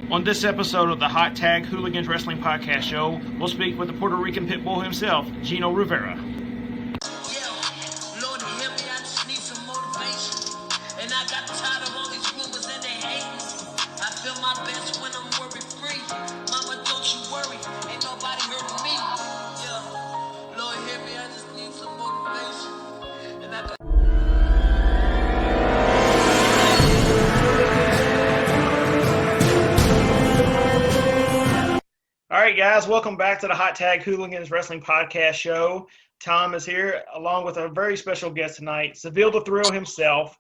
On this episode of the Hot Tag Hooligans Wrestling Podcast Show, we'll speak with the Puerto Rican pit bull himself, Gino Rivera. All right, guys, welcome back to the Hot Tag Hooligans Wrestling Podcast Show. Tom is here along with a very special guest tonight, Seville the Thrill himself,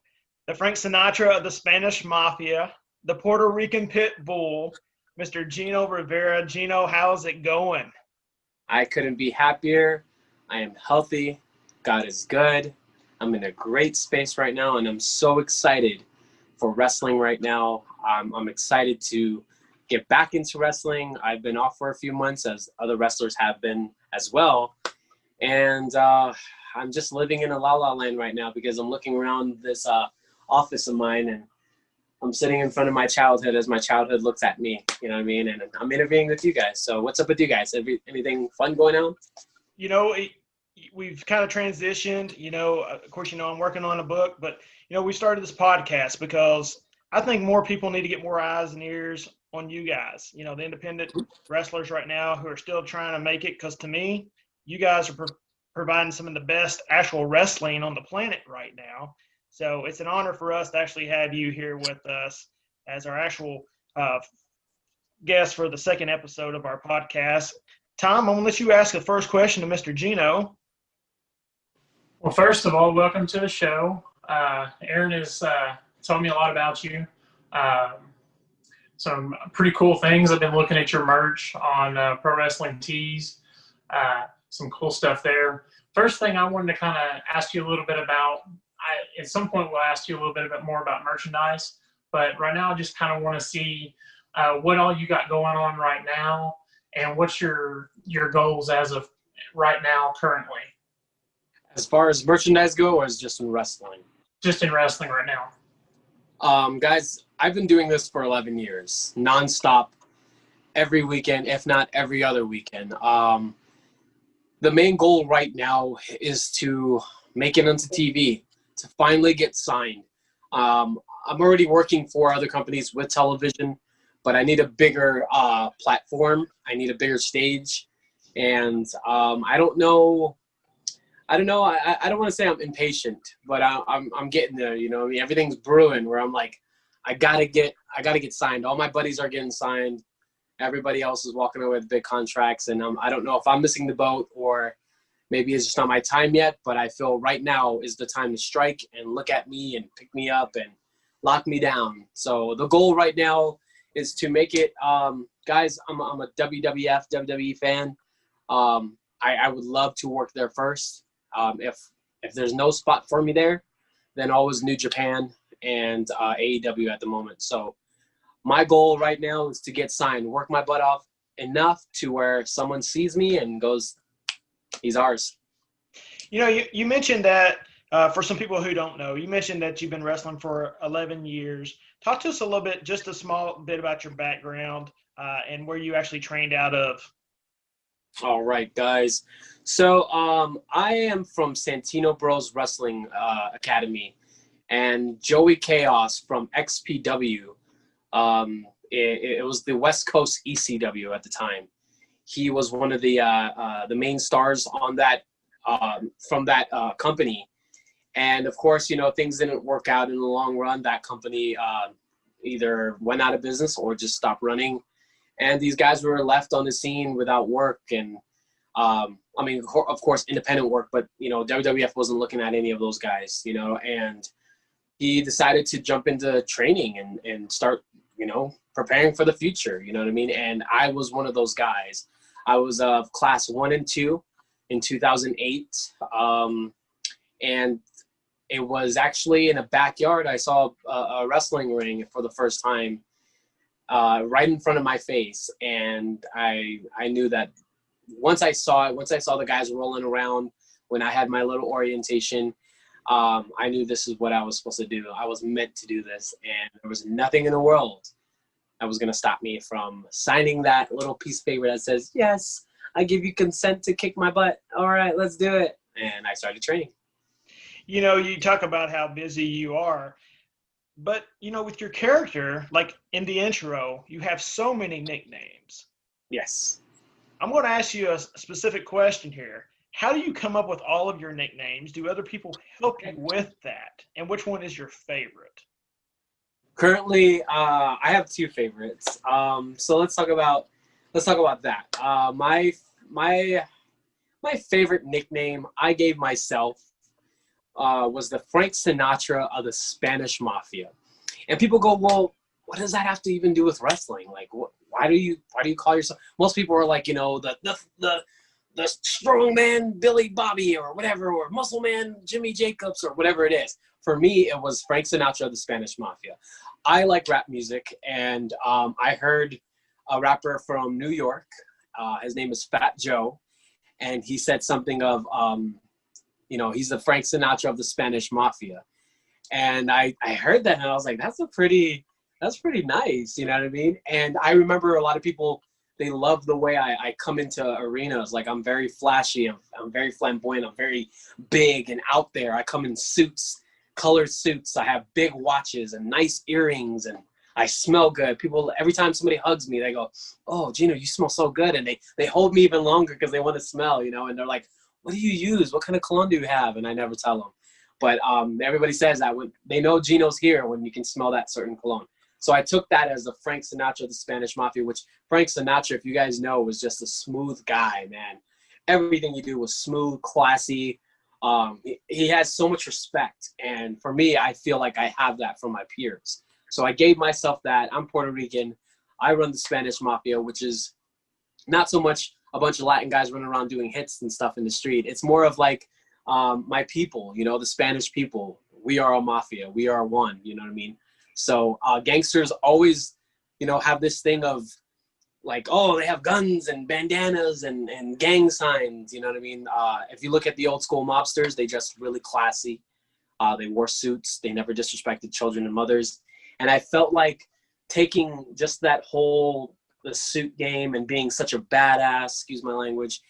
the Frank Sinatra of the Spanish Mafia, the Puerto Rican pit bull, Mr. Gino Rivera. Gino, how's it going? I couldn't be happier. I am healthy. God is good. I'm in a great space right now, and I'm so excited for wrestling right now. I'm excited to get back into wrestling. I've been off for a few months, as other wrestlers have been as well. And I'm just living in a la-la land right now because I'm looking around this office of mine, and I'm sitting in front of my childhood as my childhood looks at me, you know what I mean? And I'm interviewing with you guys. So what's up with you guys? Anything fun going on? You know, we've kind of transitioned. Of course, I'm working on a book, but, we started this podcast because I think more people need to get more eyes and ears on you guys, the independent wrestlers right now who are still trying to make it. Because to me, you guys are providing some of the best actual wrestling on the planet right now. So it's an honor for us to actually have you here with us as our actual guest for the second episode of our podcast. Tom, I'm going to let you ask the first question to Mr. Gino. Well, first of all, welcome to the show. Aaron has told me a lot about you. Some pretty cool things. I've been looking at your merch on Pro Wrestling Tees. Some cool stuff there. First thing I wanted to kind of ask you a little bit about, at some point we'll ask you a little bit more about merchandise, but right now I just kind of want to see what all you got going on right now and what's your goals as of right now currently. As far as merchandise go, or is just in wrestling? Just in wrestling right now. Guys, I've been doing this for 11 years, nonstop, every weekend, if not every other weekend. The main goal right now is to make it onto TV, to finally get signed. I'm already working for other companies with television, but I need a bigger platform. I need a bigger stage. And I don't know. I don't want to say I'm impatient, but I'm getting there. I mean, everything's brewing where I'm like, I gotta get signed. All my buddies are getting signed. Everybody else is walking away with big contracts, and I don't know if I'm missing the boat or maybe it's just not my time yet. But I feel right now is the time to strike and look at me and pick me up and lock me down. So the goal right now is to make it, guys. I'm a WWF WWE fan. I would love to work there first. If there's no spot for me there, then always New Japan and AEW at the moment. So my goal right now is to get signed, work my butt off enough to where someone sees me and goes, he's ours. You mentioned that for some people who don't know, you mentioned that you've been wrestling for 11 years. Talk to us a little bit, just a small bit about your background and where you actually trained out of. All right, guys. So I am from Santino Bros Wrestling Academy, and Joey Chaos from XPW. It was the West Coast ECW at the time. He was one of the main stars on that from that company, and of course, things didn't work out in the long run. That company either went out of business or just stopped running. And these guys were left on the scene without work. And, of course, independent work, but, WWF wasn't looking at any of those guys, and he decided to jump into training and start, preparing for the future, you know what I mean? And I was one of those guys. I was of class 1 and 2 in 2008. And it was actually in a backyard. I saw a wrestling ring for the first time. Right in front of my face, and I knew that once I saw the guys rolling around, when I had my little orientation, I knew this is what I was supposed to do. I was meant to do this, and there was nothing in the world that was going to stop me from signing that little piece of paper that says, yes, I give you consent to kick my butt. All right, let's do it. And I started training. You know, you talk about how busy you are, but you know, with your character, like in the intro, you have so many nicknames. Yes. I'm going to ask you a specific question here. How do you come up with all of your nicknames? Do other people help you with that? And which one is your favorite? Currently, I have two favorites. So let's talk about that. My favorite nickname I gave myself was the Frank Sinatra of the Spanish Mafia. And people go, well, what does that have to even do with wrestling? Like, why do you call yourself? Most people are like, you know, the strong man Billy Bobby or whatever, or muscle man Jimmy Jacobs or whatever it is. For me, it was Frank Sinatra of the Spanish Mafia. I like rap music, and I heard a rapper from New York. His name is Fat Joe, and he said something of, you know, he's the Frank Sinatra of the Spanish Mafia. And I heard that, and I was like, that's pretty nice, you know what I mean? And I remember a lot of people, they love the way I come into arenas. Like, I'm very flashy, I'm very flamboyant, I'm very big and out there. I come in suits, colored suits. I have big watches and nice earrings, and I smell good. People, every time somebody hugs me, they go, oh, Gino, you smell so good. And they hold me even longer because they want to smell, you know, and they're like, what do you use? What kind of cologne do you have? And I never tell them. But everybody says that when they know Gino's here, when you can smell that certain cologne. So I took that as the Frank Sinatra of the Spanish Mafia, which Frank Sinatra, if you guys know, was just a smooth guy, man. Everything he did was smooth, classy. He has so much respect. And for me, I feel like I have that from my peers. So I gave myself that. I'm Puerto Rican. I run the Spanish Mafia, which is not so much a bunch of Latin guys running around doing hits and stuff in the street. It's more of like my people, you know, the Spanish people. We are a mafia. We are one, you know what I mean? So gangsters always, you know, have this thing of like, oh, they have guns and bandanas and gang signs, you know what I mean? If you look at the old school mobsters, they dressed really classy. They wore suits. They never disrespected children and mothers. And I felt like taking just that whole the suit game and being such a badass, excuse my language,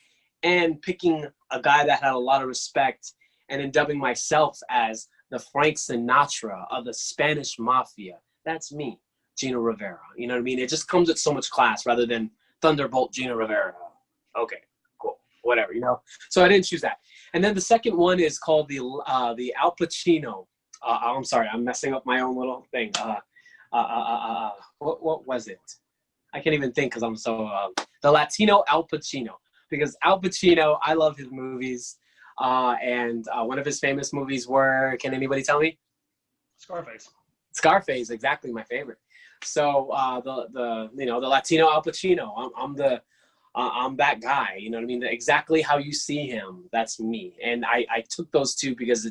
and picking a guy that had a lot of respect and then dubbing myself as the Frank Sinatra of the Spanish Mafia. That's me, Gino Rivera. You know what I mean? It just comes with so much class rather than Thunderbolt Gino Rivera. Okay, cool, whatever, you know? So I didn't choose that. And then the second one is called the Al Pacino. I'm sorry, I'm messing up my own little thing. What was it? I can't even think because I'm so the Latino Al Pacino, because Al Pacino, I love his movies, and one of his famous movies were, can anybody tell me? Scarface. Scarface, exactly my favorite. So the Latino Al Pacino, I'm that guy. You know what I mean? Exactly how you see him, that's me. And I took those two because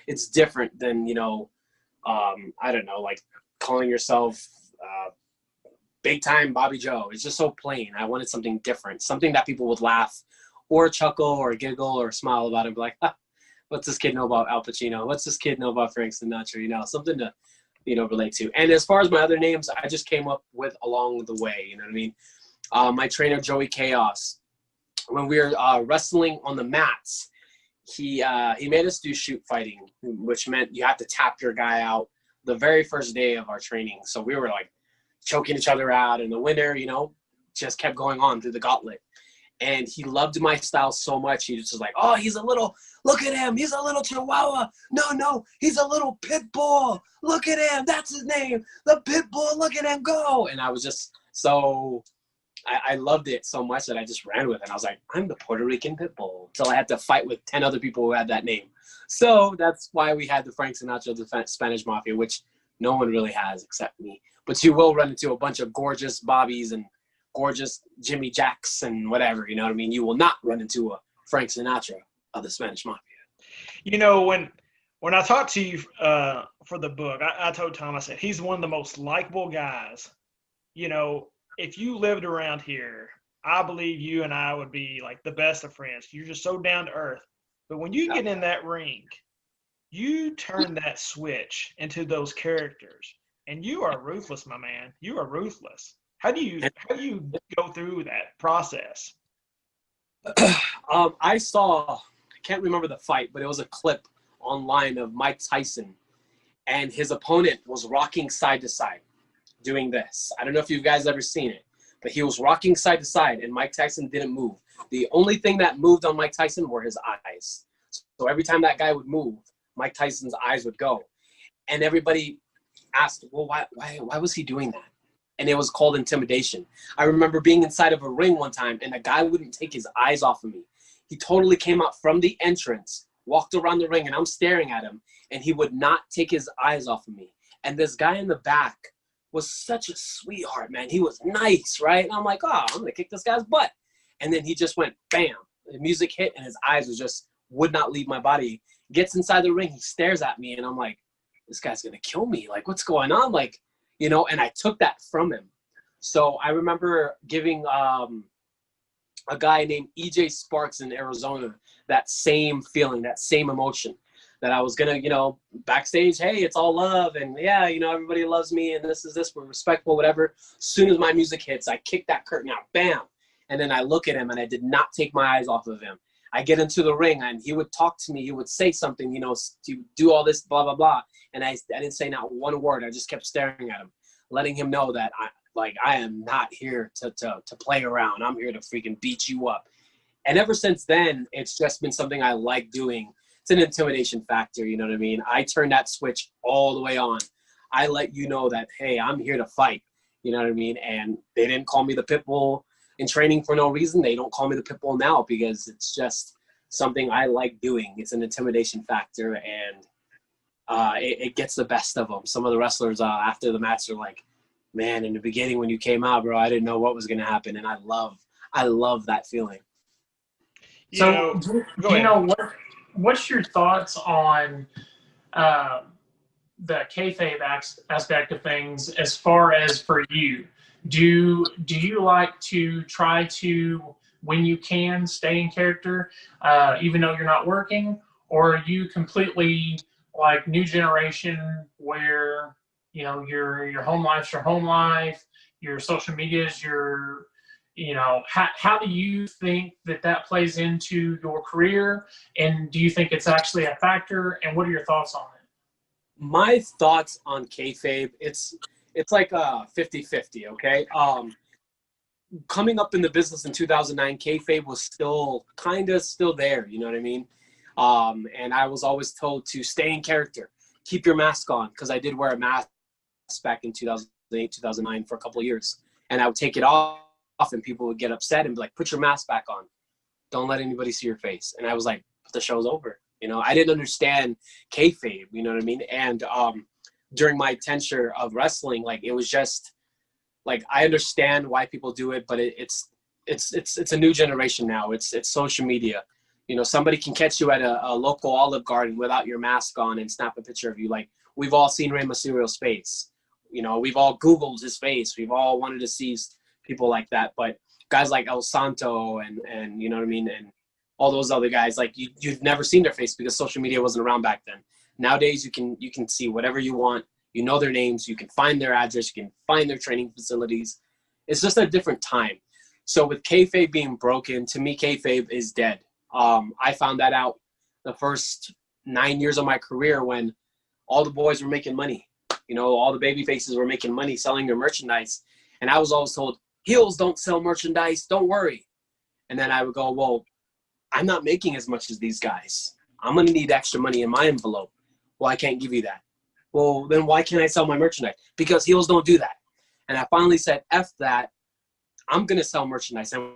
it's different than, you know, I don't know, like calling yourself big time Bobby Joe. It's just so plain. I wanted something different, something that people would laugh or chuckle or giggle or smile about and be like, ah, what's this kid know about Al Pacino? What's this kid know about Frank Sinatra? You know, something to, you know, relate to. And as far as my other names, I just came up with along the way. You know what I mean? My trainer, Joey Chaos, when we were wrestling on the mats, he made us do shoot fighting, which meant you have to tap your guy out the very first day of our training. So we were like choking each other out, and the winner, you know, just kept going on through the gauntlet. And he loved my style so much. He just was like, oh, look at him. He's a little chihuahua. No, he's a little pit bull. Look at him. That's his name. The pit bull. Look at him go. And I was just so, I loved it so much that I just ran with it. I was like, I'm the Puerto Rican pit bull, until I had to fight with 10 other people who had that name. So that's why we had the Frank Sinatra of the Spanish Mafia, which no one really has except me. But you will run into a bunch of gorgeous Bobbies and gorgeous Jimmy Jacks and whatever, you know what I mean? You will not run into a Frank Sinatra of the Spanish Mafia. You know, when I talked to you for the book, I told Tom, I said, he's one of the most likable guys. You know, if you lived around here, I believe you and I would be like the best of friends. You're just so down to earth. But when you get in that ring, you turn that switch into those characters. And you are ruthless, my man. You are ruthless. How do you go through that process? I can't remember the fight, but it was a clip online of Mike Tyson, and his opponent was rocking side to side doing this. I don't know if you guys ever seen it, but he was rocking side to side, and Mike Tyson didn't move. The only thing that moved on Mike Tyson were his eyes. So every time that guy would move, Mike Tyson's eyes would go. And everybody asked, well, why was he doing that? And it was called intimidation. I remember being inside of a ring one time, and a guy wouldn't take his eyes off of me. He totally came out from the entrance, walked around the ring, and I'm staring at him, and he would not take his eyes off of me. And this guy in the back was such a sweetheart, man. He was nice, right? And I'm like, oh, I'm going to kick this guy's butt. And then he just went, bam. The music hit, and his eyes would not leave my body. Gets inside the ring, he stares at me, and I'm like, this guy's going to kill me. Like, what's going on? Like, and I took that from him. So I remember giving a guy named EJ Sparks in Arizona that same feeling, that same emotion, that I was going to, backstage, hey, it's all love. And yeah, everybody loves me and this, we're respectful, whatever. As soon as my music hits, I kick that curtain out, bam. And then I look at him and I did not take my eyes off of him. I get into the ring and he would talk to me. He would say something, to do all this, blah, blah, blah. And I didn't say not one word. I just kept staring at him, letting him know that I am not here to play around. I'm here to freaking beat you up. And ever since then, it's just been something I like doing. It's an intimidation factor, you know what I mean? I turn that switch all the way on. I let you know that, hey, I'm here to fight, you know what I mean? And they didn't call me the pit bull in training for no reason. They don't call me the pit bull now because it's just something I like doing. It's an intimidation factor, and it gets the best of them. Some of the wrestlers after the match are like, man, in the beginning when you came out, bro, I didn't know what was going to happen. And I love that feeling. So, what's your thoughts on the kayfabe aspect of things as far as for you? Do you like to try to, when you can, stay in character, even though you're not working? Or are you completely like new generation where, your home life's your home life, your social media is your, how do you think that plays into your career? And do you think it's actually a factor? And what are your thoughts on it? My thoughts on kayfabe, it's like 50-50, okay? Coming up in the business in 2009, kayfabe was still there, you know what I mean? And I was always told to stay in character, keep your mask on, because I did wear a mask back in 2008, 2009 for a couple of years. And I would take it off, and people would get upset and be like, put your mask back on. Don't let anybody see your face. And I was like, but the show's over. I didn't understand kayfabe, you know what I mean? And during my tenure of wrestling, like, it was just like, I understand why people do it, but it's a new generation now. It's social media. Somebody can catch you at a local Olive Garden without your mask on and snap a picture of you. Like, we've all seen Rey Mysterio's face. We've all Googled his face. We've all wanted to see people like that. But guys like El Santo and you know what I mean, and all those other guys, like, you've never seen their face because social media wasn't around back then. Nowadays, you can see whatever you want. You know their names. You can find their address. You can find their training facilities. It's just a different time. So with kayfabe being broken, to me, kayfabe is dead. I found that out the first 9 years of my career when all the boys were making money. All the baby faces were making money selling their merchandise. And I was always told, heels don't sell merchandise, don't worry. And then I would go, well, I'm not making as much as these guys. I'm going to need extra money in my envelope. Well, I can't give you that. Well, then why can't I sell my merchandise? Because heels don't do that. And I finally said, F that. I'm going to sell merchandise. And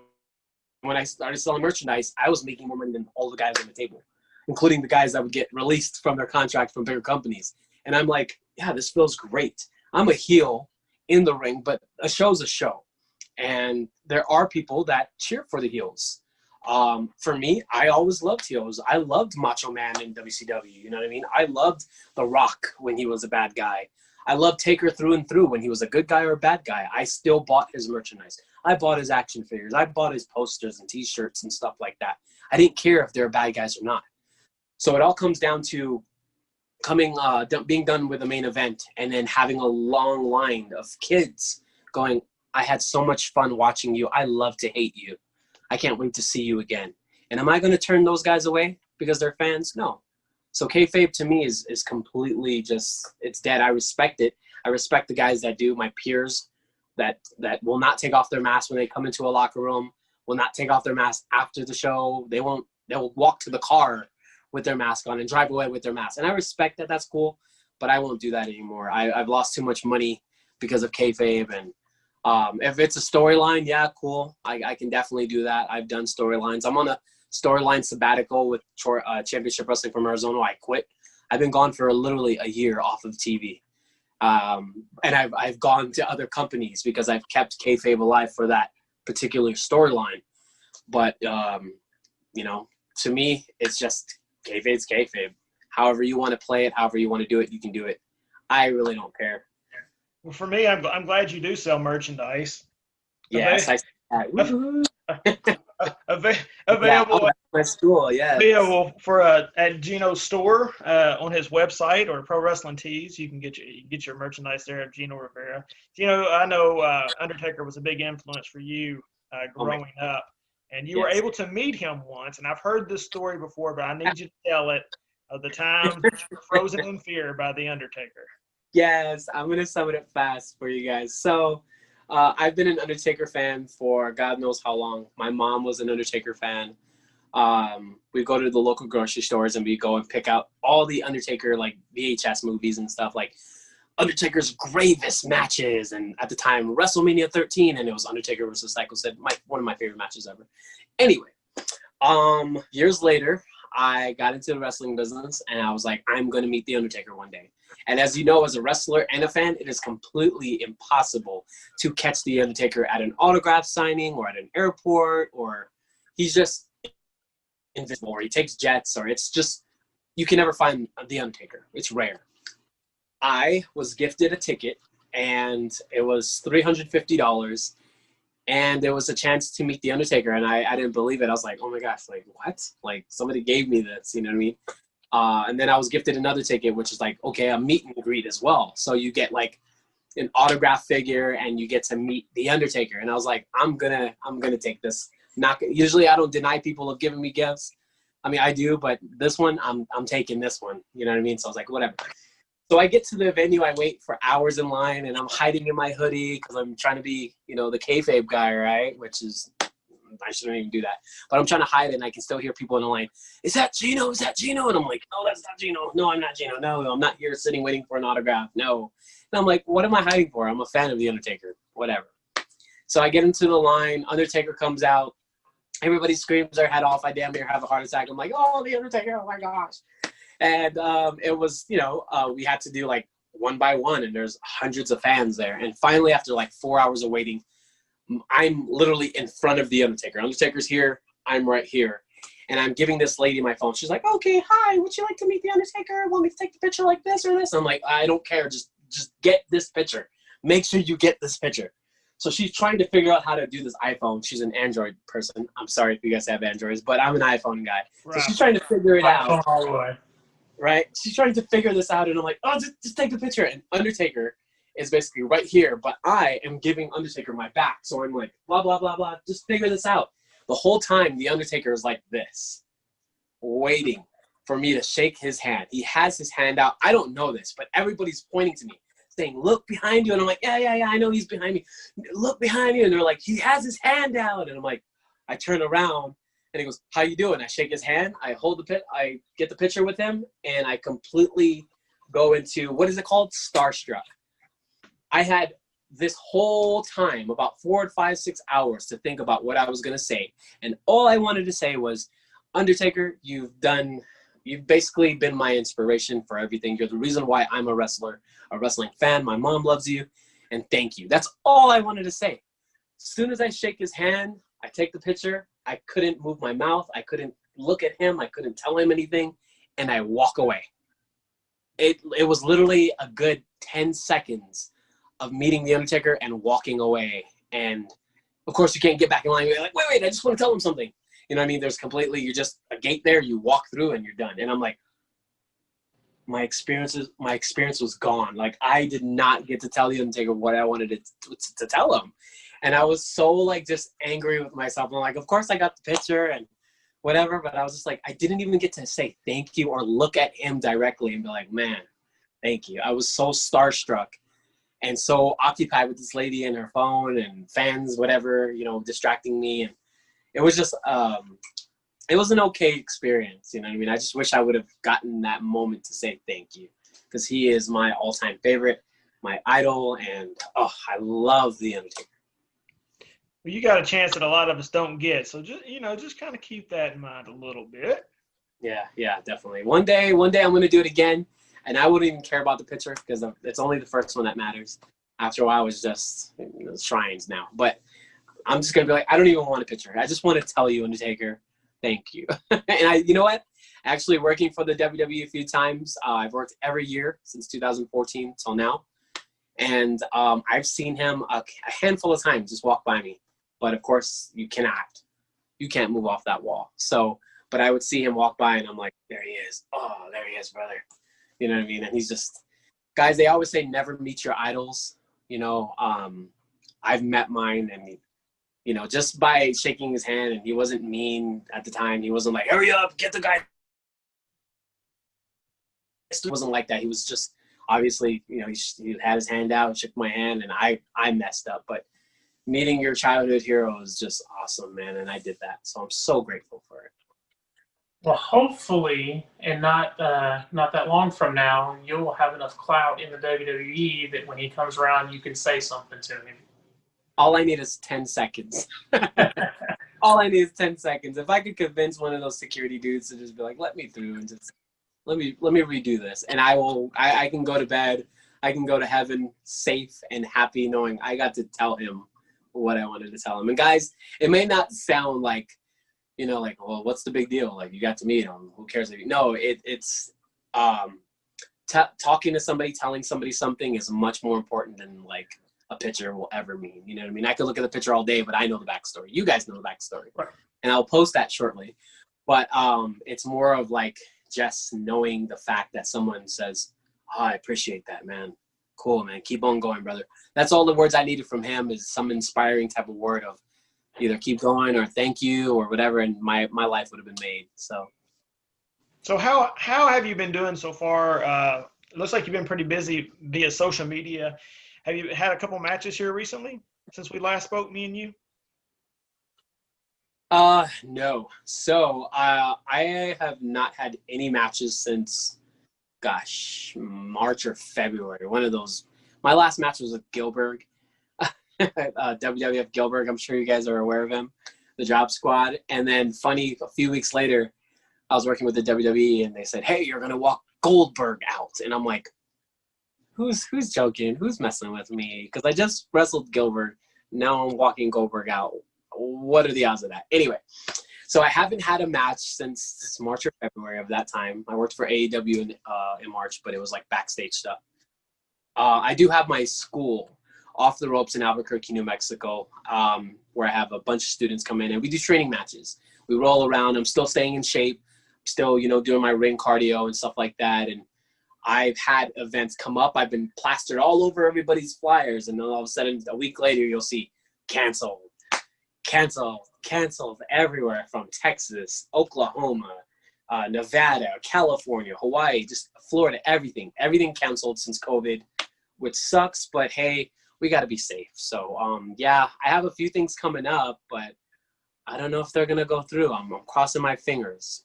when I started selling merchandise, I was making more money than all the guys on the table, including the guys that would get released from their contract from bigger companies. And I'm like, yeah, this feels great. I'm a heel in the ring, but a show's a show. And there are people that cheer for the heels. For me, I always loved heels. I loved Macho Man in WCW. You know what I mean? I loved The Rock when he was a bad guy. I loved Taker through and through when he was a good guy or a bad guy. I still bought his merchandise. I bought his action figures. I bought his posters and T-shirts and stuff like that. I didn't care if they're bad guys or not. So it all comes down to being done with the main event, and then having a long line of kids going, I had so much fun watching you. I love to hate you. I can't wait to see you again. And am I going to turn those guys away because they're fans? No. So kayfabe to me is completely just, it's dead. I respect it. I respect the guys that do, my peers that will not take off their mask when they come into a locker room, will not take off their mask after the show. They'll walk to the car with their mask on and drive away with their mask. And I respect that. That's cool. But I won't do that anymore. I've lost too much money because of kayfabe. And if it's a storyline, yeah, cool. I can definitely do that. I've done storylines. I'm on a storyline sabbatical with Championship Wrestling from Arizona. I quit. I've been gone for literally a year off of TV. And I've gone to other companies because I've kept kayfabe alive for that particular storyline. But, to me, it's just kayfabe's kayfabe. However you want to play it, however you want to do it, you can do it. I really don't care. Well, for me, I'm glad you do sell merchandise. Yes, Available my school, yeah. Available for at Gino's store on his website or Pro Wrestling Tees. You can get your merchandise there at Gino Rivera. Gino, I know Undertaker was a big influence for you growing up, and you were able to meet him once. And I've heard this story before, but I need you to tell it of the time you were frozen in fear by the Undertaker. Yes, I'm gonna sum it up fast for you guys. So. I've been an Undertaker fan for God knows how long. My mom was an Undertaker fan. We go to the local grocery stores and we go and pick out all the Undertaker like VHS movies and stuff, like Undertaker's gravest matches. And at the time, WrestleMania 13, and it was Undertaker versus Psycho Sid, one of my favorite matches ever. Anyway, years later, I got into the wrestling business and I was like, I'm going to meet the Undertaker one day. And as you know, as a wrestler and a fan, it is completely impossible to catch the Undertaker at an autograph signing or at an airport, or he's just invisible, or he takes jets, or it's just, you can never find the Undertaker. It's rare. I was gifted a ticket and it was $350. And there was a chance to meet the Undertaker, and I didn't believe it. I was like, oh my gosh, like what? Like somebody gave me this, you know what I mean? And then I was gifted another ticket, which is like, okay, a meet and greet as well. So you get like an autograph figure and you get to meet the Undertaker. And I was like, I'm gonna take this. Usually I don't deny people of giving me gifts. I mean, I do, but this one, I'm taking this one. You know what I mean? So I was like, whatever. So I get to the venue, I wait for hours in line, and I'm hiding in my hoodie because I'm trying to be, the kayfabe guy, right? Which is, I shouldn't even do that. But I'm trying to hide it, and I can still hear people in the line, is that Gino? Is that Gino? And I'm like, no, that's not Gino. No, I'm not Gino. No, I'm not here sitting waiting for an autograph. No. And I'm like, what am I hiding for? I'm a fan of The Undertaker. Whatever. So I get into the line. Undertaker comes out. Everybody screams their head off. I damn near have a heart attack. I'm like, oh, The Undertaker. Oh, my gosh. And it was, we had to do like one by one, and there's hundreds of fans there. And finally, after like 4 hours of waiting, I'm literally in front of the Undertaker. Undertaker's here. I'm right here. And I'm giving this lady my phone. She's like, okay, hi, would you like to meet the Undertaker? Want me to take the picture like this or this? I'm like, I don't care. Just get this picture. Make sure you get this picture. So she's trying to figure out how to do this iPhone. She's an Android person. I'm sorry if you guys have Androids, but I'm an iPhone guy. Right. So she's trying to figure it out. All the way. Right? She's trying to figure this out, and I'm like, oh, just take the picture. And Undertaker is basically right here, but I am giving Undertaker my back. So I'm like, blah, blah, blah, blah. Just figure this out. The whole time, the Undertaker is like this, waiting for me to shake his hand. He has his hand out. I don't know this, but everybody's pointing to me, saying, look behind you. And I'm like, yeah, I know he's behind me. Look behind you. And they're like, he has his hand out. And I'm like, I turn around. And he goes, how you doing? I shake his hand. I hold I get the picture with him, and I completely go into, what is it called? Starstruck. I had this whole time, about 4 or 5, 6 hours to think about what I was going to say. And all I wanted to say was, Undertaker, you've basically been my inspiration for everything. You're the reason why I'm a wrestler, a wrestling fan. My mom loves you, and thank you. That's all I wanted to say. As soon as I shake his hand, I take the picture. I couldn't move my mouth. I couldn't look at him. I couldn't tell him anything. And I walk away. It was literally a good 10 seconds of meeting the Undertaker and walking away. And of course you can't get back in line. You're like, wait, I just want to tell him something. You know what I mean? There's you're just a gate there. You walk through and you're done. And I'm like, my experience was gone. Like, I did not get to tell the Undertaker what I wanted to tell him. And I was so, like, just angry with myself. I'm like, of course I got the picture and whatever, but I was just like, I didn't even get to say thank you or look at him directly and be like, man, thank you. I was so starstruck and so occupied with this lady and her phone and fans, whatever, you know, distracting me. And it was just, it was an okay experience. You know what I mean? I just wish I would have gotten that moment to say thank you, because he is my all-time favorite, my idol, and I love The Undertaker. Well, you got a chance that a lot of us don't get. So just kind of keep that in mind a little bit. Yeah, definitely. One day I'm going to do it again, and I wouldn't even care about the picture because it's only the first one that matters. After a while, it's just shrines now. But I'm just going to be like, I don't even want a picture. I just want to tell you, Undertaker, thank you. And you know what? Actually, working for the WWE a few times, I've worked every year since 2014 till now. And I've seen him a handful of times just walk by me. But of course, you can't move off that wall. So, but I would see him walk by and I'm like, there he is. Oh, there he is, brother. You know what I mean? And he's just, guys, they always say never meet your idols. You know, I've met mine, and, you know, just by shaking his hand, and he wasn't mean at the time. He wasn't like, hurry up, get the guy. It wasn't like that. He was just, obviously, you know, he had his hand out and shook my hand, and I messed up. But meeting your childhood hero is just awesome, man, and I did that. So I'm so grateful for it. Well, hopefully, and not that long from now, you'll have enough clout in the WWE that when he comes around, you can say something to him. All I need is 10 seconds. All I need is 10 seconds. If I could convince one of those security dudes to just be like, let me through and just let me redo this, and I can go to bed. I can go to heaven safe and happy knowing I got to tell him what I wanted to tell him. And guys, it may not sound like, you know, like, well, what's the big deal? Like, you got to meet him. Who cares? No, it's talking to somebody, telling somebody something is much more important than like a picture will ever mean. You know what I mean? I could look at the picture all day, but I know the backstory. You guys know the backstory. Right. And I'll post that shortly. But it's more of like just knowing the fact that someone says, oh, I appreciate that, man. Cool, man. Keep on going, brother. That's all the words I needed from him, is some inspiring type of word of either keep going or thank you or whatever, and my life would have been made. So how have you been doing so far? It looks like you've been pretty busy via social media. Have you had a couple matches here recently since we last spoke, me and you? No. So I have not had any matches since, gosh, March or February. One of those. My last match was with Gilbert. WWF Gilbert. I'm sure you guys are aware of him, the Job Squad. And then funny, a few weeks later, I was working with the WWE and they said, hey, you're going to walk Goldberg out. And I'm like, who's joking? Who's messing with me? Because I just wrestled Gilbert. Now I'm walking Goldberg out. What are the odds of that? Anyway, so I haven't had a match since March or February of that time. I worked for AEW in March, but it was like backstage stuff. I do have my school, Off the Ropes in Albuquerque, New Mexico, where I have a bunch of students come in and we do training matches. We roll around. I'm still staying in shape, still, you know, doing my ring cardio and stuff like that. And I've had events come up. I've been plastered all over everybody's flyers. And then all of a sudden, a week later, you'll see canceled everywhere from Texas, Oklahoma, Nevada, California, Hawaii, just Florida, everything canceled since COVID, which sucks, but hey, we got to be safe. So, yeah, I have a few things coming up, but I don't know if they're going to go through. I'm crossing my fingers.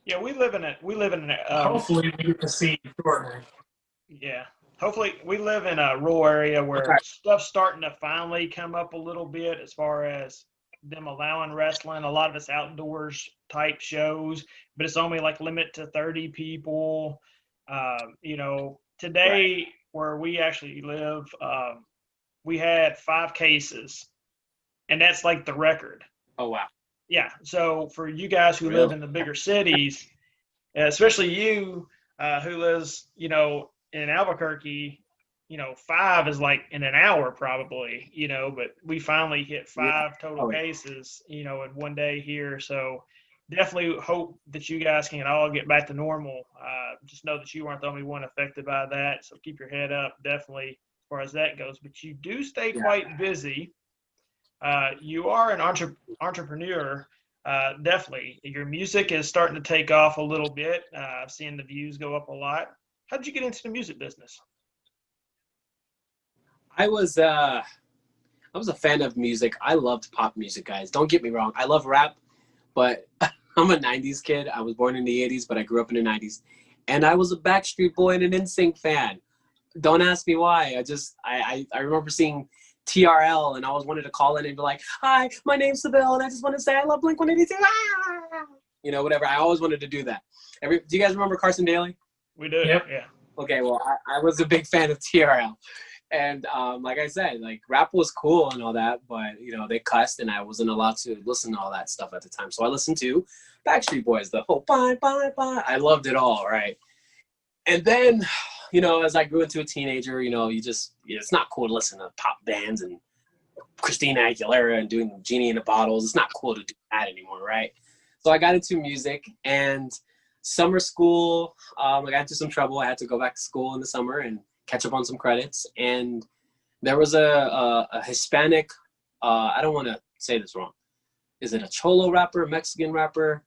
Yeah, we live in Hopefully we get to see you shortly. Yeah. Hopefully we live in a rural area where stuff's starting to finally come up a little bit as far as them allowing wrestling. A lot of it's outdoors type shows, but it's only like limit to 30 people. You know, today where we actually live, we had 5 cases, and that's like the record. Oh, wow. Yeah. So for you guys who live in the bigger cities, especially you who lives, you know, in Albuquerque, you know, 5 is like in an hour probably, you know, but we finally hit 5 total cases, you know, in one day here. So definitely hope that you guys can all get back to normal. Just know that you weren't the only one affected by that. So keep your head up, definitely, as far as that goes. But you do stay Yeah. quite busy. You are an entrepreneur. Definitely. Your music is starting to take off a little bit. I've seen the views go up a lot. How did you get into the music business? I was a fan of music. I loved pop music, guys. Don't get me wrong. I love rap, but I'm a 90s kid. I was born in the 80s, but I grew up in the 90s. And I was a Backstreet Boy and an NSYNC fan. Don't ask me why. I remember seeing TRL, and I always wanted to call in and be like, "Hi, my name's Seville, and I just want to say I love Blink-182." Ah! You know, whatever. I always wanted to do that. Do you guys remember Carson Daly? We do. Yep. Yeah. Okay, well, I was a big fan of TRL. And like I said, like rap was cool and all that, but you know, they cussed and I wasn't allowed to listen to all that stuff at the time. So I listened to Backstreet Boys, the whole bye, bye, bye. I loved it all, right? And then, you know, as I grew into a teenager, you know, it's not cool to listen to pop bands and Christina Aguilera and doing Genie in the Bottles. It's not cool to do that anymore, right? So I got into music, and summer school, I got into some trouble. I had to go back to school in the summer and catch up on some credits. And there was a Hispanic, I don't want to say this wrong. Is it a Cholo rapper, Mexican rapper?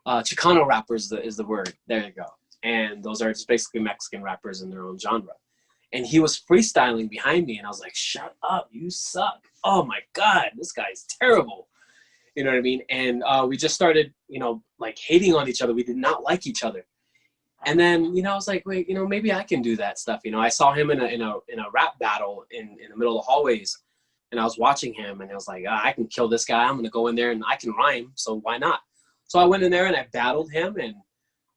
Chicano rapper is the word. There you go. And those are just basically Mexican rappers in their own genre. And he was freestyling behind me, and I was like, "Shut up, you suck. Oh my God, this guy's terrible." You know what I mean? And we just started, you know, like hating on each other. We did not like each other. And then, you know, I was like, wait, you know, maybe I can do that stuff. You know, I saw him in a rap battle in the middle of the hallways, and I was watching him, and I was like, I can kill this guy. I'm going to go in there and I can rhyme. So why not? So I went in there and I battled him, and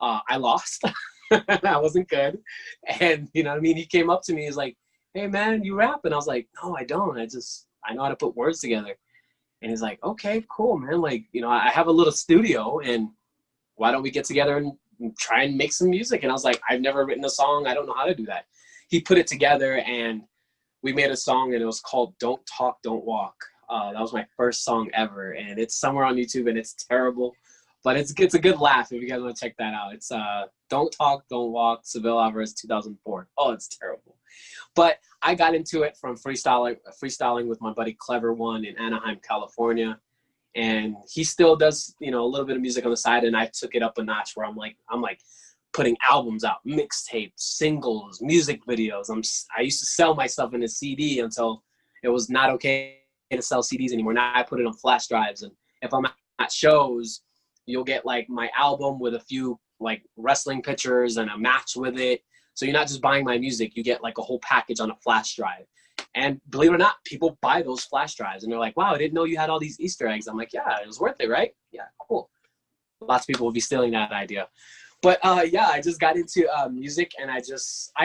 I lost. I wasn't good. And, you know what I mean? He came up to me. He's like, "Hey man, you rap?" And I was like, "No, I don't. I know how to put words together." And he's like, "Okay, cool, man. Like, you know, I have a little studio, and why don't we get together and try and make some music?" And I was like, "I've never written a song. I don't know how to do that." He put it together, and we made a song, and it was called "Don't Talk, Don't Walk." That was my first song ever, and it's somewhere on YouTube, and it's terrible, but it's a good laugh if you guys want to check that out. It's "Don't Talk, Don't Walk," Seville Alvarez, 2004. Oh, it's terrible. But I got into it from freestyling with my buddy Clever One in Anaheim, California. And he still does, you know, a little bit of music on the side, and I took it up a notch where I'm like putting albums out, mixtapes, singles, music videos. I used to sell myself in a CD until it was not okay to sell CDs anymore. Now I put it on flash drives, and if I'm at shows, you'll get like my album with a few like wrestling pictures and a match with it. So you're not just buying my music, you get like a whole package on a flash drive. And believe it or not, people buy those flash drives, and they're like, "Wow, I didn't know you had all these Easter eggs." I'm like, "Yeah, it was worth it, right?" Yeah, cool. Lots of people will be stealing that idea. But yeah, I just got into music, and I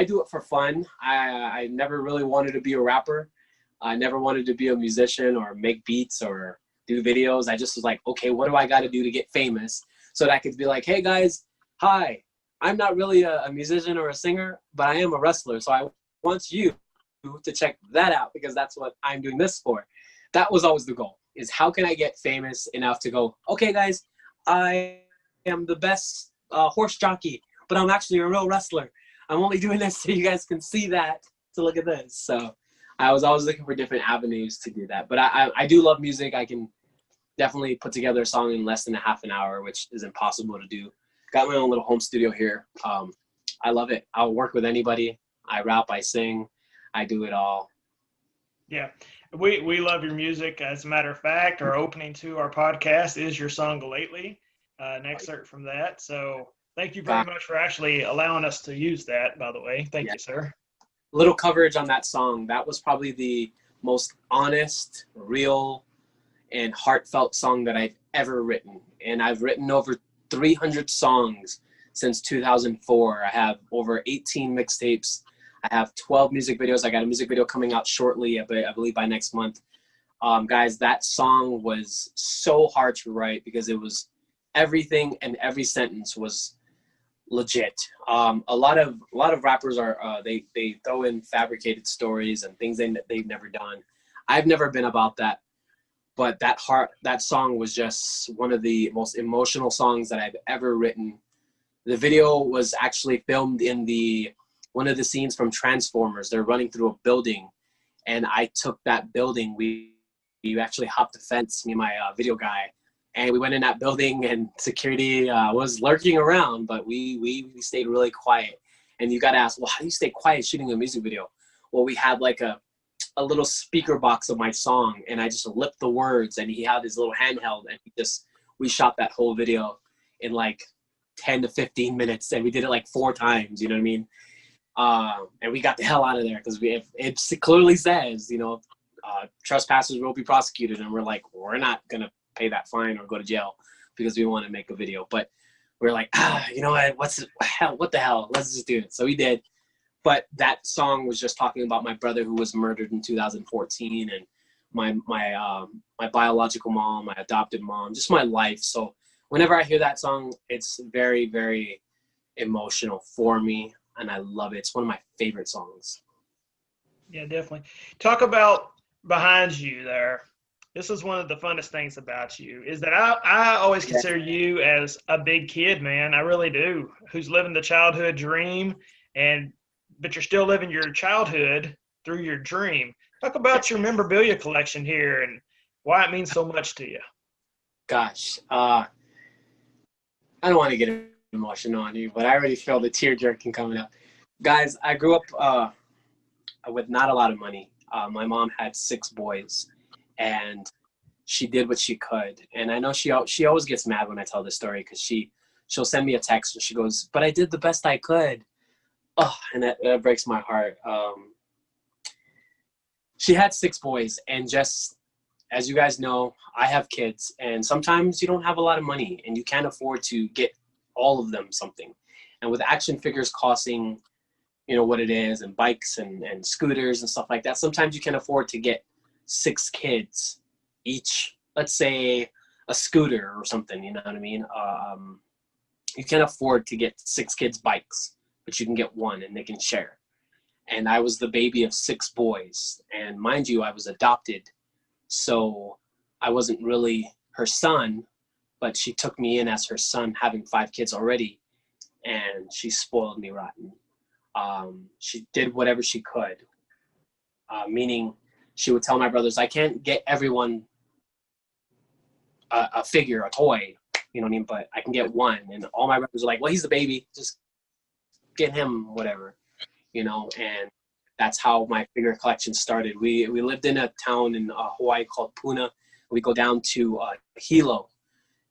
do it for fun. I never really wanted to be a rapper. I never wanted to be a musician or make beats or do videos. I just was like, okay, what do I got to do to get famous so that I could be like, "Hey guys, hi, I'm not really a musician or a singer, but I am a wrestler. So I want you to check that out because that's what I'm doing this for." That was always the goal, is how can I get famous enough to go, "Okay guys, I am the best horse jockey, but I'm actually a real wrestler. I'm only doing this so you guys can see that, to look at this." So I was always looking for different avenues to do that. But I do love music. I can definitely put together a song in less than a half an hour, which is impossible to do. Got my own little home studio here. I love it. I'll work with anybody. I rap, I sing, I do it all. Yeah. We love your music. As a matter of fact, our opening to our podcast is your song "Lately," an excerpt from that. So thank you very much for actually allowing us to use that, by the way. Thank you, sir. Little coverage on that song. That was probably the most honest, real, and heartfelt song that I've ever written. And I've written over 300 songs since 2004. I have over 18 mixtapes. I have 12 music videos. I got a music video coming out shortly, I believe by next month. Guys, that song was so hard to write because it was everything, and every sentence was legit. A lot of rappers are they throw in fabricated stories and things they've never done. I've never been about that. But that song was just one of the most emotional songs that I've ever written. The video was actually filmed in one of the scenes from Transformers. They're running through a building, and I took that building. We actually hopped the fence, me and my video guy, and we went in that building, and security was lurking around, but we stayed really quiet. And you got to ask, well, how do you stay quiet shooting a music video? Well, we had like a little speaker box of my song, and I just lipped the words, and he had his little handheld, and we shot that whole video in like 10 to 15 minutes, and we did it like 4 times, you know what I mean? And we got the hell out of there because it clearly says, trespassers will be prosecuted, and we're like, we're not gonna pay that fine or go to jail because we want to make a video. But we're like, you know what the hell, let's just do it. So we did. But that song was just talking about my brother who was murdered in 2014, and my biological mom, my adopted mom, just my life. So whenever I hear that song, it's very, very emotional for me, and I love it. It's one of my favorite songs. Yeah, definitely. Talk about behind you there. This is one of the funnest things about you, is that I always consider you as a big kid, man. I really do, who's living the childhood dream, but you're still living your childhood through your dream. Talk about your memorabilia collection here and why it means so much to you. Gosh, I don't want to get emotional on you, but I already feel the tear jerking coming up. Guys, I grew up with not a lot of money. My mom had 6 boys, and she did what she could. And I know she always gets mad when I tell this story, because she'll send me a text and she goes, "But I did the best I could." Oh, and that breaks my heart. She had 6 boys, and just as you guys know, I have kids, and sometimes you don't have a lot of money and you can't afford to get all of them something. And with action figures costing, what it is, and bikes and scooters and stuff like that, sometimes you can afford to get 6 kids each, let's say a scooter or something, you know what I mean? You can't afford to get 6 kids bikes, but you can get one and they can share. And I was the baby of 6 boys. And mind you, I was adopted. So I wasn't really her son, but she took me in as her son, having 5 kids already. And she spoiled me rotten. She did whatever she could, meaning she would tell my brothers, I can't get everyone a figure, a toy, you know what I mean? But I can get one. And all my brothers are like, well, he's the baby, just get him whatever, and that's how my figure collection started. We lived in a town in Hawaii called Puna. We go down to Hilo,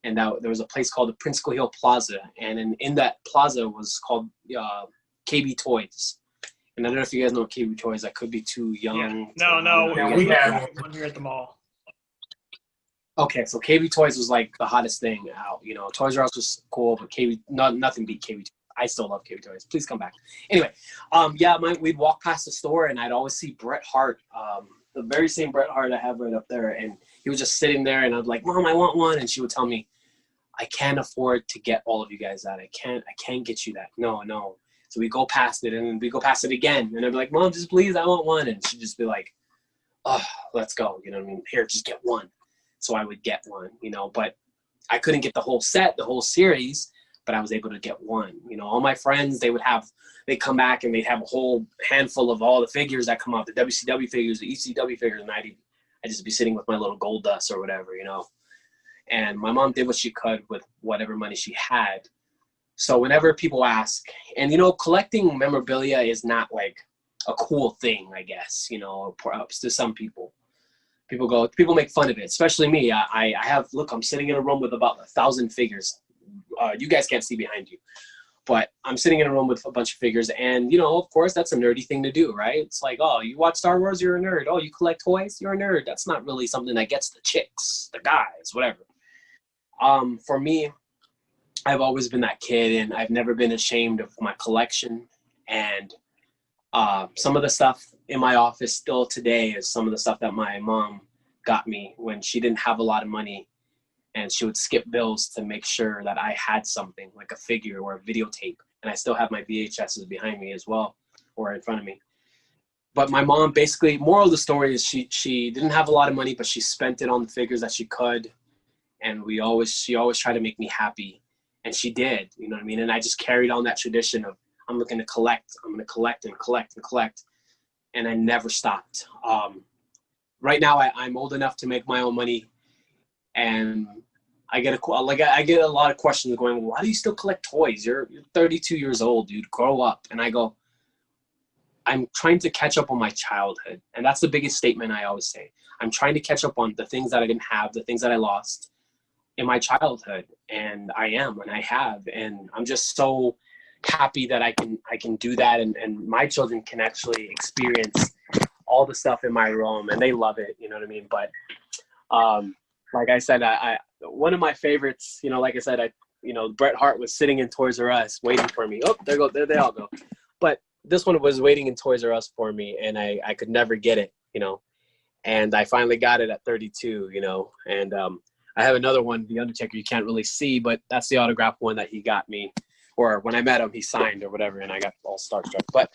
and there was a place called the Prince Hill Plaza. And in that plaza was called KB Toys. And I don't know if you guys know KB Toys. I could be too young. Yeah. No. We have one here at the mall. Okay, so KB Toys was like the hottest thing out. Toys R Us was cool, but nothing beat KB Toys. I still love KB Toys. Please come back. Anyway, we'd walk past the store, and I'd always see Bret Hart, the very same Bret Hart I have right up there. And he was just sitting there, and I'd be like, Mom, I want one. And she would tell me, I can't afford to get all of you guys that. I can't get you that. No. So we go past it, and we go past it again. And I'd be like, Mom, just please, I want one. And she'd just be like, oh, let's go. You know what I mean? Here, just get one. So I would get one, but I couldn't get the whole set, the whole series, but I was able to get one. All my friends, they'd come back and they'd have a whole handful of all the figures that come out, the WCW figures, the ECW figures, and I'd just be sitting with my little gold dust or whatever, And my mom did what she could with whatever money she had. So whenever people ask, and collecting memorabilia is not like a cool thing, I guess, to some people. People make fun of it, especially me. I'm sitting in a room with about 1,000 figures. You guys can't see behind you, but I'm sitting in a room with a bunch of figures, and of course that's a nerdy thing to do, right? It's like, oh, you watch Star Wars, you're a nerd. Oh, you collect toys, you're a nerd. That's not really something that gets the chicks, the guys, whatever. For me, I've always been that kid, and I've never been ashamed of my collection. And some of the stuff in my office still today is some of the stuff that my mom got me when she didn't have a lot of money, and she would skip bills to make sure that I had something like a figure or a videotape. And I still have my VHSs behind me as well, or in front of me. But my mom basically, moral of the story is she didn't have a lot of money, but she spent it on the figures that she could. And she always tried to make me happy. And she did, you know what I mean? And I just carried on that tradition of, I'm looking to collect. I'm going to collect and collect and collect. And I never stopped. Right now I'm old enough to make my own money. And I get a lot of questions going, why do you still collect toys? You're 32 years old, dude. Grow up. And I go, I'm trying to catch up on my childhood. And that's the biggest statement I always say. I'm trying to catch up on the things that I didn't have, the things that I lost in my childhood. And I am, and I have. And I'm just so happy that I can do that. And my children can actually experience all the stuff in my room, and they love it. You know what I mean? But like I said, I one of my favorites, you know, like I said, Bret Hart was sitting in Toys R Us waiting for me. Oh, there they all go. But this one was waiting in Toys R Us for me, and I could never get it, you know. And I finally got it at 32, you know. And I have another one, The Undertaker, you can't really see, but that's the autographed one that he got me. Or when I met him, he signed or whatever, and I got all starstruck. But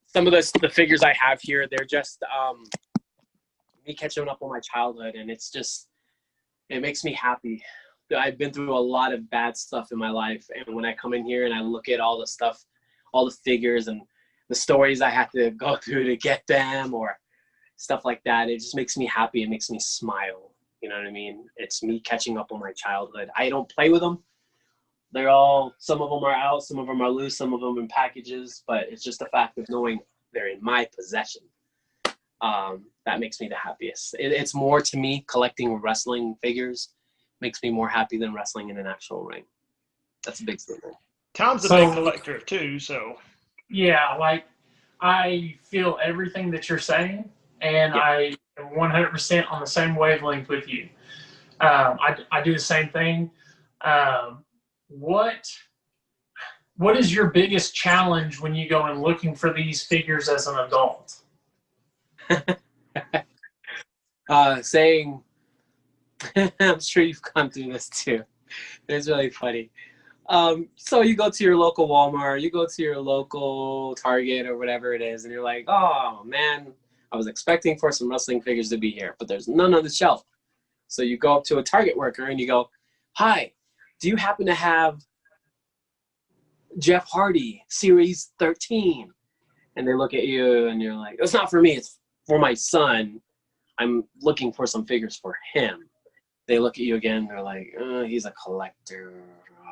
some of the figures I have here, they're just me catching up on my childhood, and it makes me happy. I've been through a lot of bad stuff in my life, and when I come in here and I look at all the stuff, all the figures and the stories I had to go through to get them or stuff like that, it just makes me happy. It makes me smile. You know what I mean? It's me catching up on my childhood. I don't play with them. Some of them are out, some of them are loose, some of them in packages, but it's just the fact of knowing they're in my possession. That makes me the happiest. It's more to me, collecting wrestling figures makes me more happy than wrestling in an actual ring. That's a big statement. Tom's a big collector too, so. Yeah, like I feel everything that you're saying, and yeah. I am 100% on the same wavelength with you. I do the same thing. What is your biggest challenge when you go and looking for these figures as an adult? Saying, I'm sure you've gone through this too. It's really funny. So you go to your local Walmart, you go to your local Target or whatever it is, and you're like, oh man, I was expecting for some wrestling figures to be here, but there's none on the shelf. So you go up to a Target worker and you go, hi, do you happen to have Jeff Hardy Series 13? And they look at you and you're like, it's not for me, it's for my son. I'm looking for some figures for him. They look at you again, they're like, he's a collector.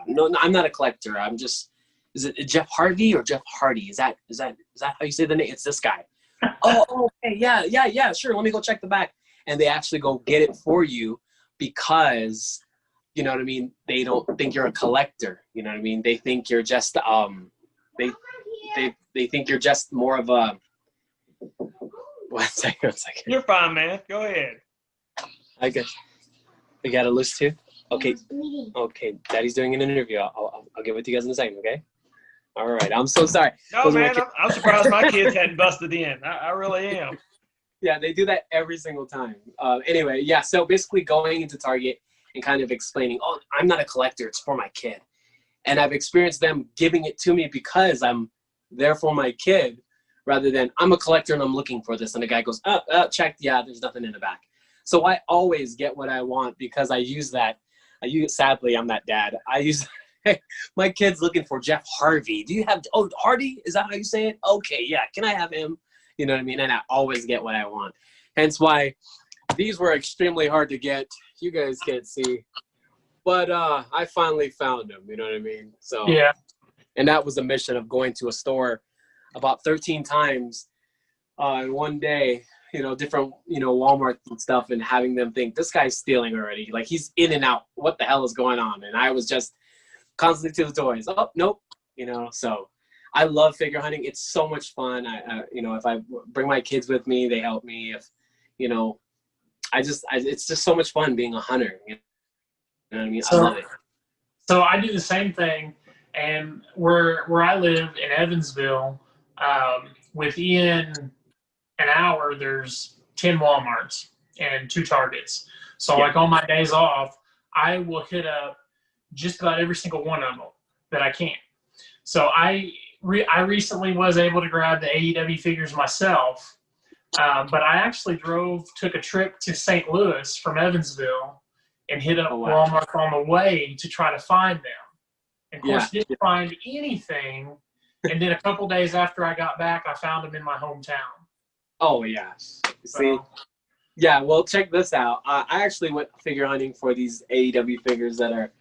No, I'm not a collector. I'm just, is it Jeff Hardy or Jeff Hardy? Is that how you say the name? It's this guy. Oh, okay, yeah, sure. Let me go check the back. And they actually go get it for you because, you know what I mean? They don't think you're a collector. You know what I mean? They think you're just, they think you're just more of a, one second. You're fine, man. Go ahead. I guess. We got a list too? Okay. Okay. Daddy's doing an interview. I'll get with you guys in a second, okay? All right. I'm so sorry. No, man. I'm surprised my kids hadn't busted in. I really am. Yeah, they do that every single time. Anyway, yeah. So basically going into Target and kind of explaining, oh, I'm not a collector. It's for my kid. And I've experienced them giving it to me because I'm there for my kid rather than I'm a collector and I'm looking for this. And the guy goes, check. Yeah, there's nothing in the back. So I always get what I want because I use that. Sadly, I'm that dad. I use my kid's looking for Jeff Harvey. Do you have, Hardy? Is that how you say it? Okay, yeah. Can I have him? You know what I mean? And I always get what I want. Hence why these were extremely hard to get. You guys can't see. But I finally found them. You know what I mean? So yeah. And that was the mission of going to a store about 13 times in one day. Different, Walmart and stuff, and having them think this guy's stealing already. Like he's in and out. What the hell is going on? And I was just constantly to the toys. Oh, nope. So I love figure hunting. It's so much fun. If I bring my kids with me, they help me. If, it's just so much fun being a hunter. You know what I mean? I love it. So I do the same thing. And where I live in Evansville, within an hour, there's 10 Walmarts and 2 Targets. So like on my days off, I will hit up just about every single one of them that I can. So I recently was able to grab the AEW figures myself, but I actually took a trip to St. Louis from Evansville and hit up Walmart on the way to try to find them. And of course, didn't find anything. And then a couple days after I got back, I found them in my hometown. Oh, yes. See? Yeah, well, check this out. I actually went figure hunting for these AEW figures that are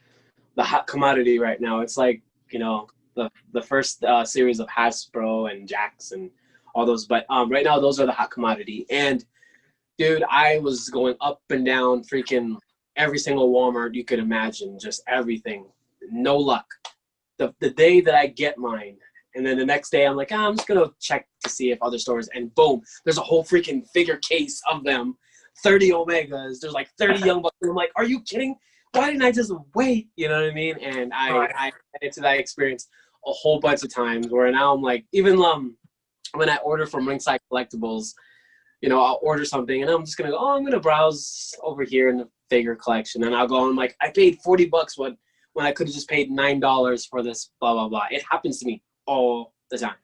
the hot commodity right now. It's like, you know, the first series of Hasbro and Jax and all those. But right now, those are the hot commodity. And, dude, I was going up and down freaking every single Walmart you could imagine. Just everything. No luck. The day that I get mine, and then the next day I'm like, I'm just going to check to see if other stores, and boom, there's a whole freaking figure case of them. 30 Omegas. There's like 30 Young Bucks. And I'm like, are you kidding? Why didn't I just wait? You know what I mean? And I got into that experience a whole bunch of times where now I'm like, even when I order from Ringside Collectibles, you know, I'll order something and I'm just going to go, I'm going to browse over here in the figure collection. And I'll go, and I'm like, I paid $40 when I could have just paid $9 for this, blah, blah, blah. It happens to me all the time.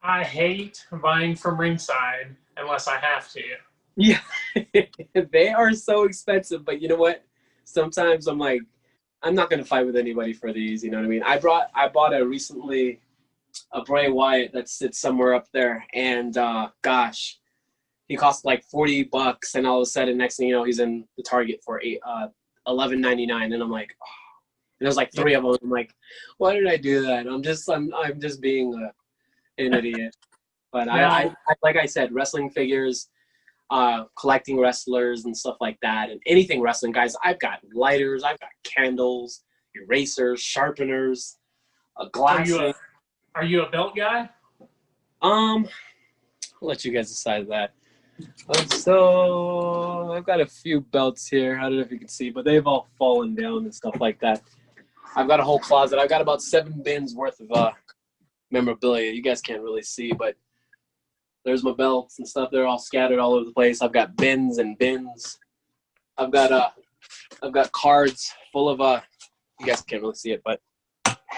I hate buying from Ringside unless I have to. Yeah, they are so expensive, but you know what? Sometimes I'm like, I'm not gonna fight with anybody for these. You know what I mean? I bought recently a Bray Wyatt that sits somewhere up there, and gosh, he cost like $40, and all of a sudden, next thing you know, he's in the Target for $11.99, and I'm like, oh. And there's like 3 of them. I'm like, why did I do that? I'm just being an idiot. But I like I said, wrestling figures. Collecting wrestlers and stuff like that, and anything wrestling, guys. I've got lighters, I've got candles, erasers, sharpeners, glasses. Are you a belt guy? I'll let you guys decide that. So I've got a few belts here. I don't know if you can see, but they've all fallen down and stuff like that. I've got a whole closet. I've got about 7 bins worth of memorabilia. You guys can't really see, but there's my belts and stuff. They're all scattered all over the place. I've got bins and bins. I've got cards full of you guys can't really see it, but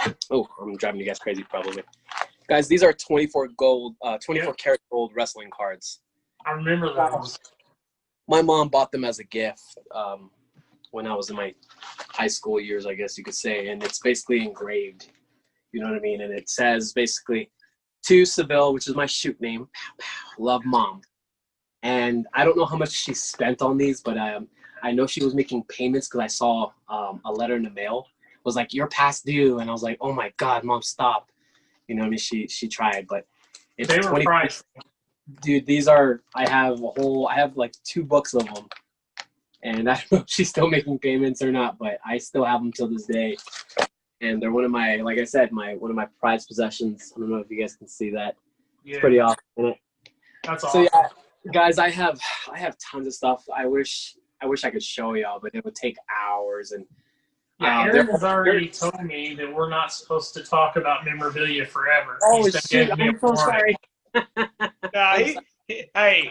I'm driving you guys crazy probably. Guys, these are 24 karat gold wrestling cards. I remember those. My mom bought them as a gift when I was in my high school years, I guess you could say, and it's basically engraved. You know what I mean? And it says basically, to Seville, which is my shoot name, love mom. And I don't know how much she spent on these, but I know she was making payments because I saw a letter in the mail. It was like, you're past due. And I was like, oh my God, mom, stop. You know what I mean? She tried, but it's they were priced. Dude, I have like 2 books of them. And I don't know if she's still making payments or not, but I still have them till this day. And they're one of my, like I said, one of my prized possessions. I don't know if you guys can see that. Yeah. It's pretty awesome, isn't it? That's awesome. So yeah, guys, I have tons of stuff. I wish I could show y'all, but it would take hours. And Aaron has already told me that we're not supposed to talk about memorabilia forever. Oh shoot! I'm so sorry. Hey,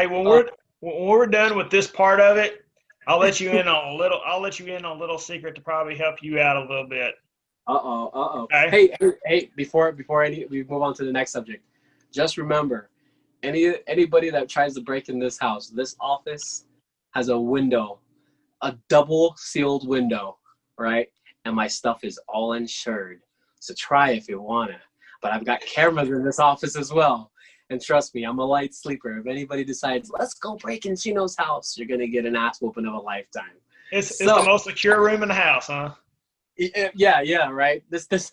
when we're done with this part of it, I'll let you in on a little secret to probably help you out a little bit. Okay? Hey! Before we move on to the next subject, just remember, anybody that tries to break in this house, this office has a window, a double sealed window, right? And my stuff is all insured. So try if you wanna. But I've got cameras in this office as well. And trust me, I'm a light sleeper. If anybody decides, let's go break in Gino's house, you're going to get an ass whooping of a lifetime. It's the most secure room in the house, huh? Yeah, right? This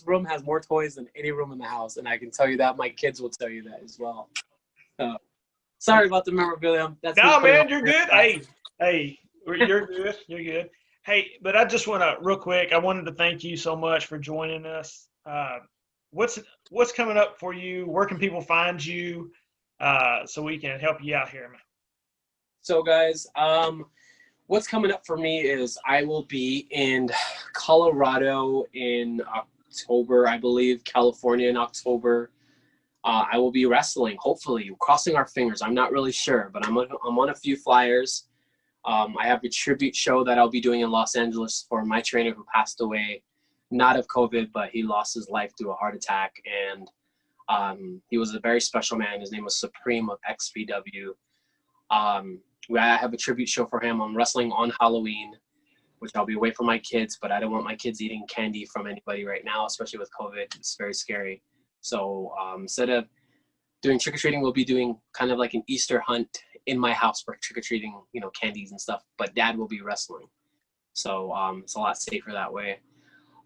room has more toys than any room in the house, and I can tell you that. My kids will tell you that as well. Sorry about the memorabilia. No, man, you're good. Hey, you're good. You're good. Hey, but I just want to, real quick, I wanted to thank you so much for joining us. What's coming up for you? Where can people find you so we can help you out here, man? So, guys, what's coming up for me is I will be in Colorado in October, I believe, California in October. I will be wrestling, hopefully, crossing our fingers. I'm not really sure, but I'm on a few flyers. I have a tribute show that I'll be doing in Los Angeles for my trainer who passed away not of COVID, but he lost his life through a heart attack. And he was a very special man. His name was Supreme of XPW. I have a tribute show for him on Wrestling on Halloween, which I'll be away from my kids, but I don't want my kids eating candy from anybody right now, especially with COVID. It's very scary. So instead of doing trick-or-treating, we'll be doing kind of like an Easter hunt in my house for trick-or-treating, candies and stuff, but Dad will be wrestling. So it's a lot safer that way.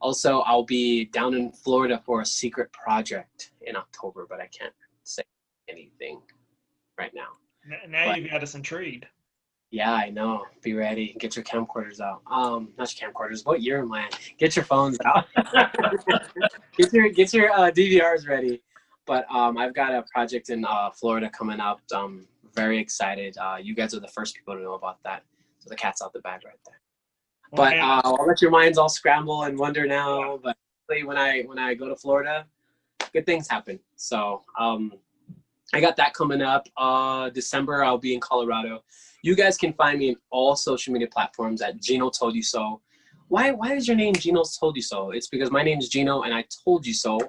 Also, I'll be down in Florida for a secret project in October, but I can't say anything right now. Now you've got us intrigued. Yeah, I know. Be ready. Get your camcorders out. Not your camcorders. What year am I in? Get your phones out. get your DVRs ready. But I've got a project in Florida coming up. I'm very excited. You guys are the first people to know about that. So the cat's out the bag right there. But I'll let your minds all scramble and wonder now. But when I go to Florida, good things happen. So I got that coming up. December, I'll be in Colorado. You guys can find me in all social media platforms at Gino Toldyouso. Why is your name Gino Toldyouso? It's because my name is Gino and I told you so.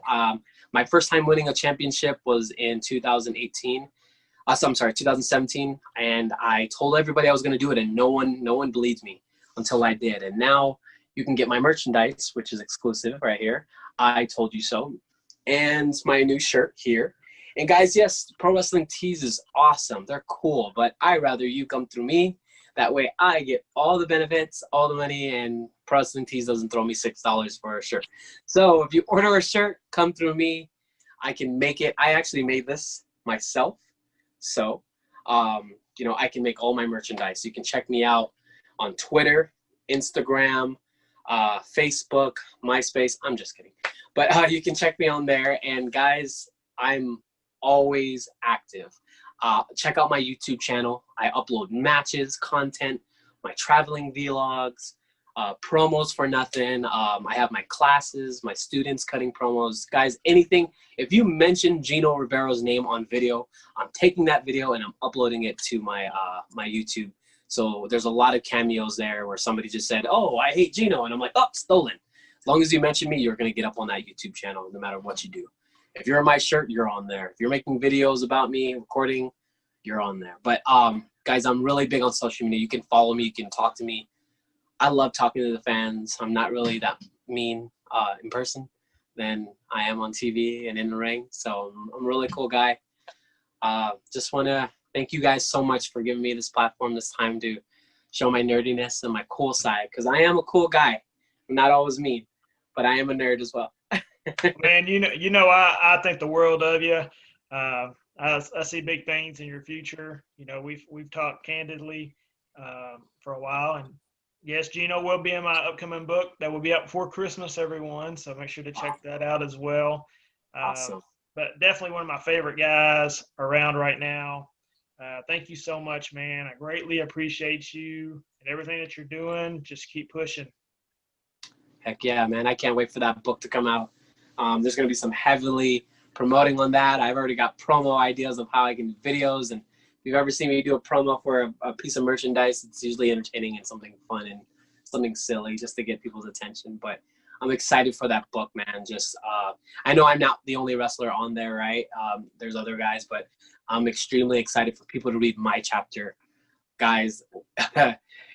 My first time winning a championship was in 2018. I'm sorry, 2017. And I told everybody I was going to do it, and no one believed me until I did. And now you can get my merchandise, which is exclusive right here. I told you so. And my new shirt here. And guys, yes, Pro Wrestling Tees is awesome. They're cool, but I'd rather you come through me. That way I get all the benefits, all the money, and Pro Wrestling Tees doesn't throw me $6 for a shirt. So if you order a shirt, come through me. I can make it. I actually made this myself. So, I can make all my merchandise. You can check me out on Twitter, Instagram, Facebook, MySpace. I'm just kidding. But you can check me on there. And guys, I'm always active. Check out my YouTube channel. I upload matches, content, my traveling vlogs, promos for nothing. I have my classes, my students cutting promos. Guys, anything. If you mention Gino Rivera's name on video, I'm taking that video and I'm uploading it to my my YouTube. So there's a lot of cameos there where somebody just said, "Oh, I hate Gino," and I'm like, "Oh, stolen." As long as you mention me, you're gonna get up on that YouTube channel, no matter what you do. If you're in my shirt, you're on there. If you're making videos about me, recording, you're on there. But guys, I'm really big on social media. You can follow me. You can talk to me. I love talking to the fans. I'm not really that mean in person than I am on TV and in the ring. So I'm a really cool guy. Just want to thank you guys so much for giving me this platform, this time to show my nerdiness and my cool side. Because I am a cool guy. I'm not always mean, but I am a nerd as well. Man, I think the world of you. I see big things in your future. We've talked candidly for a while, and yes, Gino will be in my upcoming book that will be out before Christmas, everyone. So make sure to check that out as well. Awesome. But definitely one of my favorite guys around right now. Thank you so much, man. I greatly appreciate you and everything that you're doing. Just keep pushing. Heck yeah, man. I can't wait for that book to come out. There's going to be some heavily promoting on that. I've already got promo ideas of how I can do videos. And if you've ever seen me do a promo for a piece of merchandise, it's usually entertaining and something fun and something silly just to get people's attention. But I'm excited for that book, man. Just I know I'm not the only wrestler on there, right? There's other guys, but I'm extremely excited for people to read my chapter. Guys,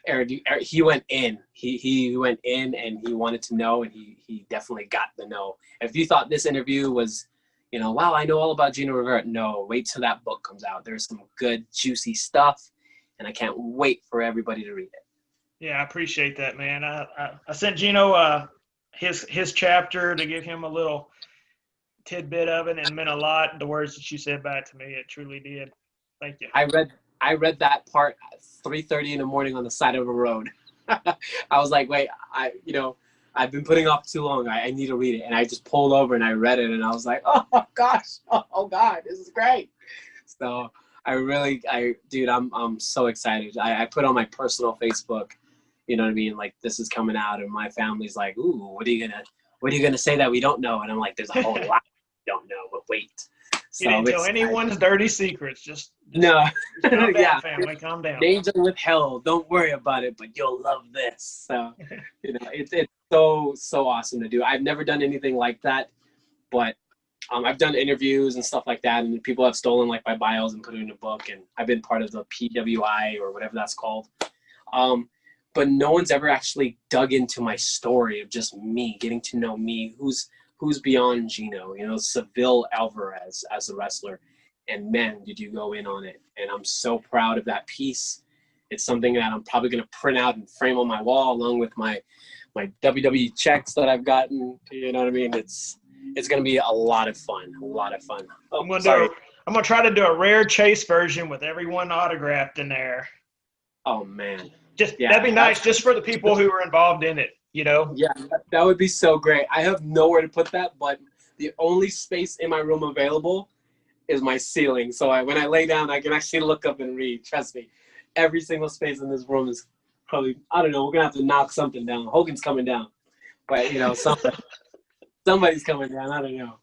Eric, he went in. He went in and he wanted to know, and he definitely got the know. If you thought this interview was, wow, I know all about Gino Rivera. No, wait till that book comes out. There's some good, juicy stuff, and I can't wait for everybody to read it. Yeah, I appreciate that, man. I sent Gino his chapter to give him a little tidbit of it, and it meant a lot. The words that you said back to me, it truly did. Thank you. I read that part at 3:30 in the morning on the side of a road. I was like, wait, I've been putting off too long. I need to read it. And I just pulled over and I read it, and I was like, oh gosh, oh God, this is great. So dude, I'm so excited. I put on my personal Facebook, you know what I mean? Like, this is coming out, and my family's like, ooh, what are you gonna say that we don't know? And I'm like, there's a whole lot we don't know, but wait. He didn't tell anyone's dirty secrets. Just no. calm down, Yeah. family. Calm down. Names are withheld. Don't worry about it, but you'll love this. So, it's so awesome to do. I've never done anything like that, but I've done interviews and stuff like that, and people have stolen like my bios and put it in a book, and I've been part of the PWI or whatever that's called. But no one's ever actually dug into my story of just me, getting to know me, who's beyond Gino, Seville Alvarez as a wrestler. And man, did you go in on it. And I'm so proud of that piece. It's something that I'm probably going to print out and frame on my wall along with my WWE checks that I've gotten. You know what I mean? It's going to be a lot of fun. Oh, I'm gonna try to do a rare chase version with everyone autographed in there. Oh man. That'd be nice just for the people who are involved in it, Yeah, that would be so great. I have nowhere to put that, but the only space in my room available is my ceiling. So when I lay down, I can actually look up and read. Trust me, every single space in this room is probably, I don't know, we're going to have to knock something down. Hogan's coming down. But, somebody's coming down. I don't know.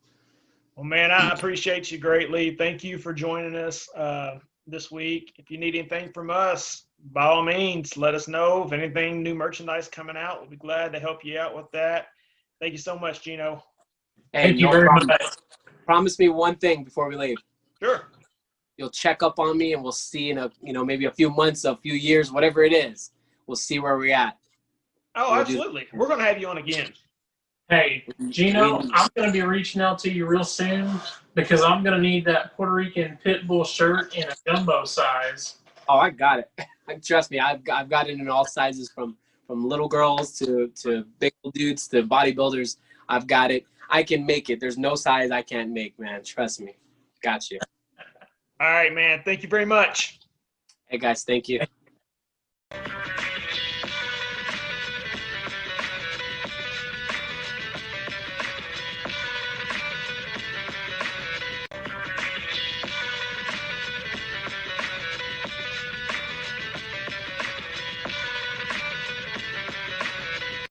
Well, man, I appreciate you greatly. Thank you for joining us this week. If you need anything from us, by all means, let us know. If anything new merchandise coming out, we'll be glad to help you out with that. Thank you so much, Gino. Hey, Thank you very much. Promise me one thing before we leave. Sure. You'll check up on me, and we'll see in maybe a few months, a few years, whatever it is. We'll see where we're at. Oh, absolutely. We're going to have you on again. Hey, Gino, I'm going to be reaching out to you real soon because I'm going to need that Puerto Rican pit bull shirt in a jumbo size. Oh, I got it. Trust me, I've got it in all sizes from little girls to big dudes to bodybuilders. I've got it. I can make it. There's no size I can't make, man. Trust me. Got you. All right, man. Thank you very much. Hey, guys. Thank you.